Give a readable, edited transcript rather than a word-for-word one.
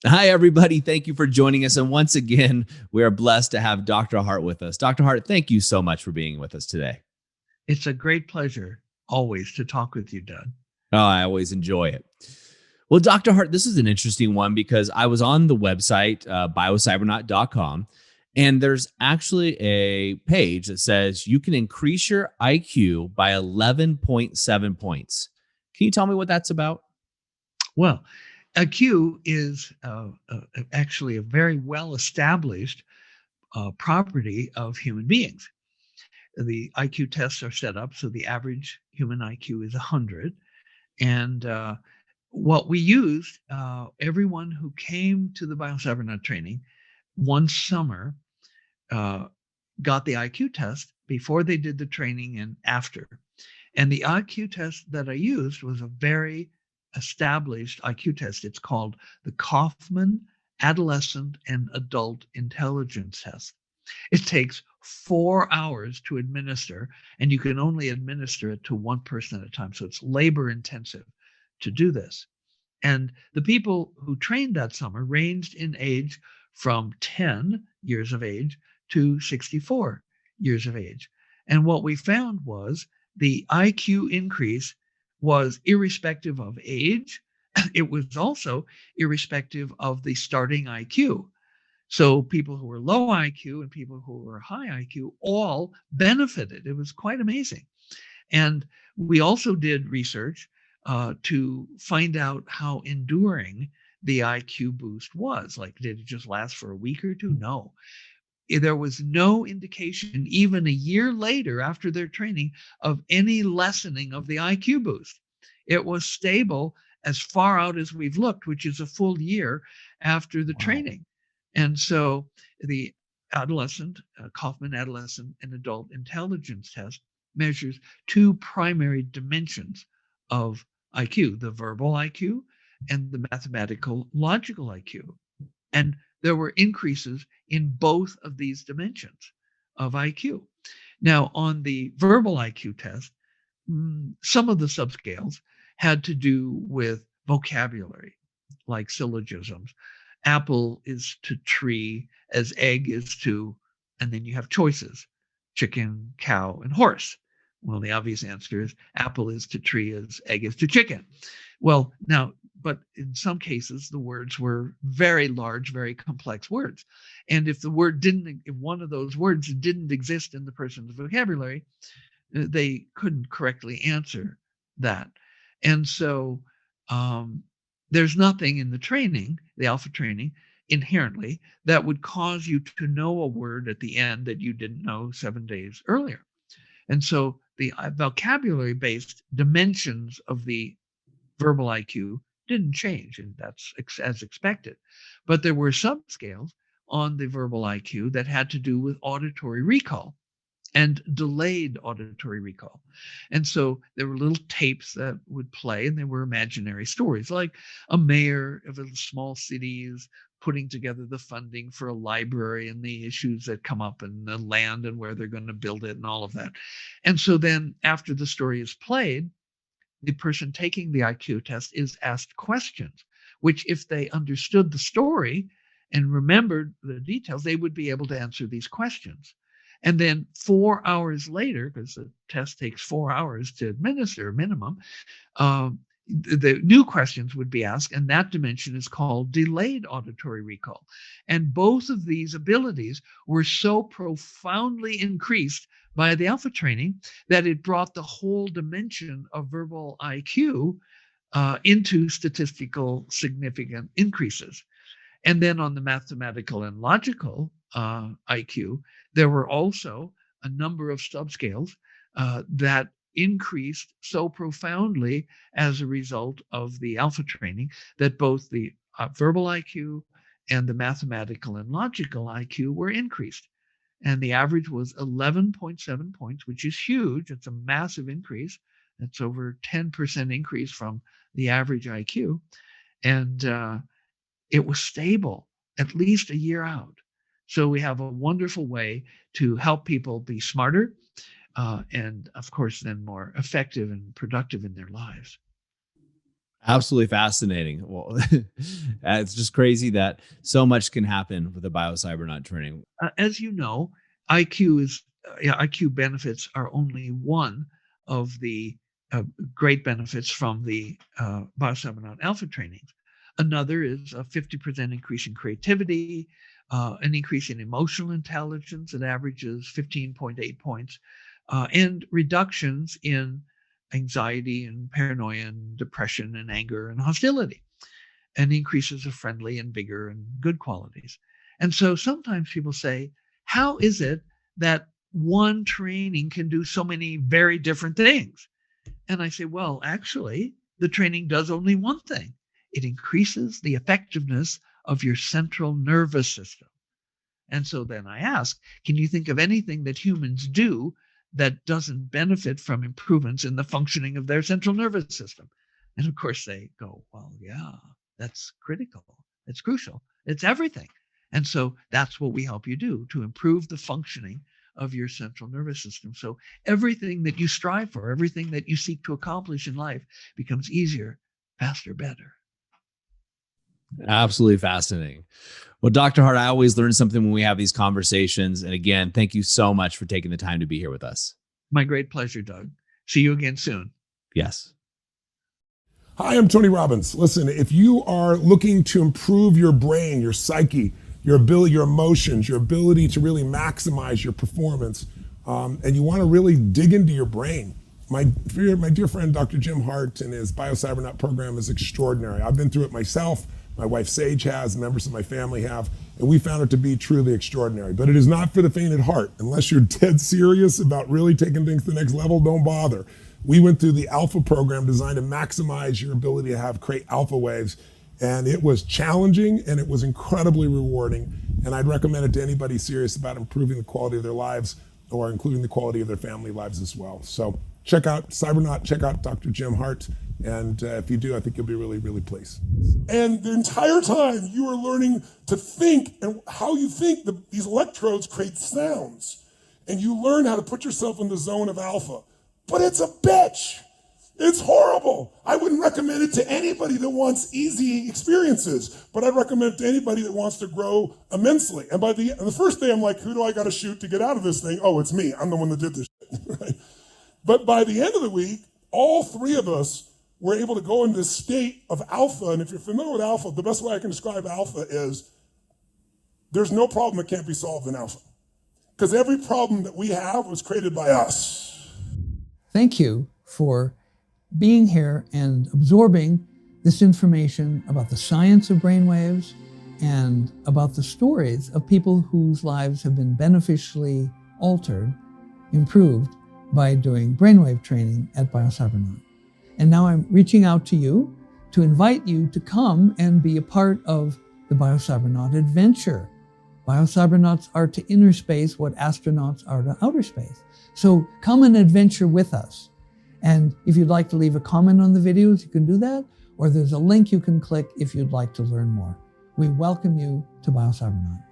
Hi, everybody. Thank you for joining us. And once again, we are blessed to have Dr. Hardt with us. Dr. Hardt, thank you so much for being with us today. It's a great pleasure always to talk with you, Doug. Oh, I always enjoy it. Well, Dr. Hardt, this is an interesting one because I was on the website, biocybernaut.com, and there's actually a page that says you can increase your IQ by 11.7 points. Can you tell me what that's about? Well, IQ is actually a very well established property of human beings. The IQ tests are set up so the average human IQ is 100. And what we used, everyone who came to the Biocybernaut training one summer got the IQ test before they did the training and after. And the IQ test that I used was a very established IQ test. It's called the Kaufman Adolescent and Adult Intelligence Test. It takes 4 hours to administer, and you can only administer it to one person at a time. So it's labor intensive to do this. And the people who trained that summer ranged in age from 10 years of age to 64 years of age. And what we found was the IQ increase was irrespective of age. It was also irrespective of the starting IQ. So people who were low IQ and people who were high IQ all benefited. It was quite amazing. And we also did research to find out how enduring the IQ boost was. Like, did it just last for a week or two? No. There was no indication, even a year later after their training, of any lessening of the IQ boost. It was stable as far out as we've looked, which is a full year after the Wow. training. And so the Kaufman Adolescent and Adult Intelligence Test measures two primary dimensions of IQ, the verbal IQ and the mathematical logical IQ. And there were increases in both of these dimensions of IQ. Now, on the verbal IQ test, some of the subscales had to do with vocabulary, like syllogisms. Apple is to tree as egg is to, and then you have choices: chicken, cow, and horse. Well, the obvious answer is apple is to tree as egg is to chicken. Well, now, but in some cases, the words were very large, very complex words. And if if one of those words didn't exist in the person's vocabulary, they couldn't correctly answer that. And so there's nothing in the training, the alpha training, inherently that would cause you to know a word at the end that you didn't know 7 days earlier. And so the vocabulary based dimensions of the verbal IQ didn't change, and that's as expected. But there were subscales on the verbal IQ that had to do with auditory recall and delayed auditory recall. And so there were little tapes that would play, and they were imaginary stories, like a mayor of a small city is putting together the funding for a library and the issues that come up and the land and where they're going to build it and all of that. And so then after the story is played, the person taking the IQ test is asked questions, which, if they understood the story and remembered the details, they would be able to answer these questions. And then 4 hours later, because the test takes 4 hours to administer minimum, the new questions would be asked, and that dimension is called delayed auditory recall. And both of these abilities were so profoundly increased by the alpha training that it brought the whole dimension of verbal IQ into statistical significant increases. And then on the mathematical and logical IQ, there were also a number of subscales that increased so profoundly as a result of the alpha training that both the verbal IQ and the mathematical and logical IQ were increased. And the average was 11.7 points, which is huge. It's a massive increase. It's over 10% increase from the average IQ. And it was stable at least a year out. So we have a wonderful way to help people be smarter and, of course, then more effective and productive in their lives. Absolutely fascinating. Well, it's just crazy that so much can happen with a Biocybernaut training. As you know, IQ is IQ benefits are only one of the great benefits from the Biocybernaut Alpha trainings. Another is a 50% increase in creativity, an increase in emotional intelligence. It averages 15.8 points, and reductions in anxiety and paranoia and depression and anger and hostility, and increases of friendly and vigor and good qualities. And so sometimes people say, how is it that one training can do so many very different things? And I say, well, actually, the training does only one thing. It increases the effectiveness of your central nervous system. And so then I ask, can you think of anything that humans do that doesn't benefit from improvements in the functioning of their central nervous system? And of course they go, well, yeah, that's critical. It's crucial. It's everything. And so that's what we help you do, to improve the functioning of your central nervous system. So everything that you strive for, everything that you seek to accomplish in life becomes easier, faster, better. Absolutely fascinating. Well, Dr. Hardt, I always learn something when we have these conversations. And again, thank you so much for taking the time to be here with us. My great pleasure, Doug. See you again soon. Yes. Hi, I'm Tony Robbins. Listen, if you are looking to improve your brain, your psyche, your ability, your emotions, your ability to really maximize your performance, and you want to really dig into your brain, my dear friend, Dr. Jim Hardt, and his Biocybernaut program is extraordinary. I've been through it myself. My wife Sage has, members of my family have, and we found it to be truly extraordinary. But it is not for the faint at heart. Unless you're dead serious about really taking things to the next level, don't bother. We went through the Alpha program designed to maximize your ability to create alpha waves. And it was challenging and it was incredibly rewarding. And I'd recommend it to anybody serious about improving the quality of their lives or including the quality of their family lives as well. So check out Cybernaut, check out Dr. Jim Hardt. And if you do, I think you'll be really, really pleased. And the entire time you are learning to think and how you think these electrodes create sounds. And you learn how to put yourself in the zone of alpha. But it's a bitch. It's horrible. I wouldn't recommend it to anybody that wants easy experiences, but I'd recommend it to anybody that wants to grow immensely. And by the first day, I'm like, who do I got to shoot to get out of this thing? Oh, it's me. I'm the one that did this shit, right? But by the end of the week, all three of us were able to go into this state of alpha. And if you're familiar with alpha, the best way I can describe alpha is there's no problem that can't be solved in alpha. Because every problem that we have was created by us. Thank you for being here and absorbing this information about the science of brainwaves and about the stories of people whose lives have been beneficially altered, improved by doing brainwave training at Biocybernaut. And now I'm reaching out to you to invite you to come and be a part of the Biocybernaut adventure. Biocybernauts are to inner space what astronauts are to outer space. So come and adventure with us. And if you'd like to leave a comment on the videos, you can do that, or there's a link you can click if you'd like to learn more. We welcome you to Biocybernaut.